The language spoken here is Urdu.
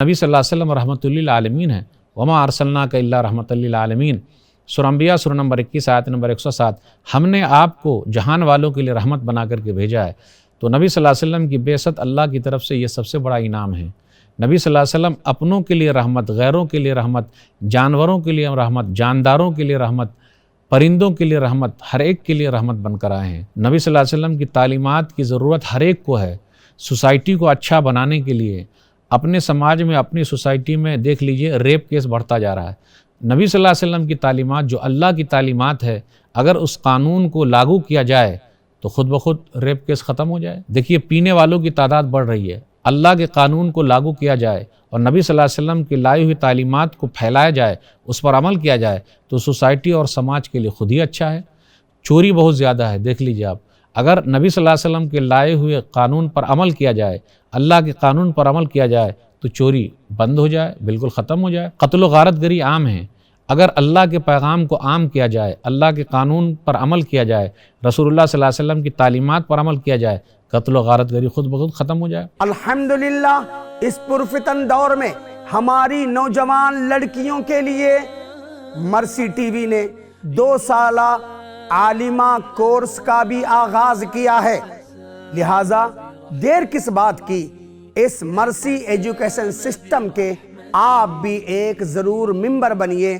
نبی صلی اللہ علیہ وسلم رحمۃ للعالمین ہے، وما ارسلناک الا رحمۃ للعالمین۔ سورہ انبیاء سورہ نمبر 21 آیت نمبر 107، ہم نے آپ کو جہان والوں کے لیے رحمت بنا کر کے بھیجا ہے۔ تو نبی صلی اللہ علیہ وسلم کی بعثت اللہ کی طرف سے یہ سب سے بڑا انعام ہے۔ نبی صلی اللہ علیہ وسلم اپنوں کے لیے رحمت، غیروں کے لیے رحمت، جانوروں کے لیے رحمت، جانداروں کے لیے رحمت، پرندوں کے لیے رحمت، ہر ایک کے لیے رحمت بن کر آئے ہیں۔ نبی صلی اللہ علیہ وسلم کی تعلیمات کی ضرورت ہر ایک کو ہے، سوسائٹی کو اچھا بنانے کے لیے۔ اپنے سماج میں، اپنی سوسائٹی میں دیکھ لیجئے ریپ کیس بڑھتا جا رہا ہے۔ نبی صلی اللہ علیہ وسلم کی تعلیمات جو اللہ کی تعلیمات ہے، اگر اس قانون کو لاگو کیا جائے تو خود بخود ریپ کیس ختم ہو جائے۔ دیکھیے پینے والوں کی تعداد بڑھ رہی ہے، اللہ کے قانون کو لاگو کیا جائے اور نبی صلی اللہ علیہ وسلم کی لائی ہوئی تعلیمات کو پھیلایا جائے، اس پر عمل کیا جائے تو سوسائٹی اور سماج کے لیے خود ہی اچھا ہے۔ چوری بہت زیادہ ہے، دیکھ لیجئے آپ، اگر نبی صلی اللہ علیہ وسلم کے لائے ہوئے قانون پر عمل کیا جائے، اللہ کے قانون پر عمل کیا جائے تو چوری بند ہو جائے، بالکل ختم ہو جائے۔ قتل و غارت گری عام ہے، اگر اللہ کے پیغام کو عام کیا جائے، اللہ کے قانون پر عمل کیا جائے، رسول اللہ صلی اللہ علیہ وسلم کی تعلیمات پر عمل کیا جائے، قتل و غارت گری خود بخود ختم ہو جائے۔ الحمدللہ اس پرفتن دور میں ہماری نوجوان لڑکیوں کے لیے مرسی ٹی وی نے 2 سالہ عالمہ کورس کا بھی آغاز کیا ہے، لہٰذا دیر کس بات کی، اس مرسی ایجوکیشن سسٹم کے آپ بھی ایک ضرور ممبر بنیے۔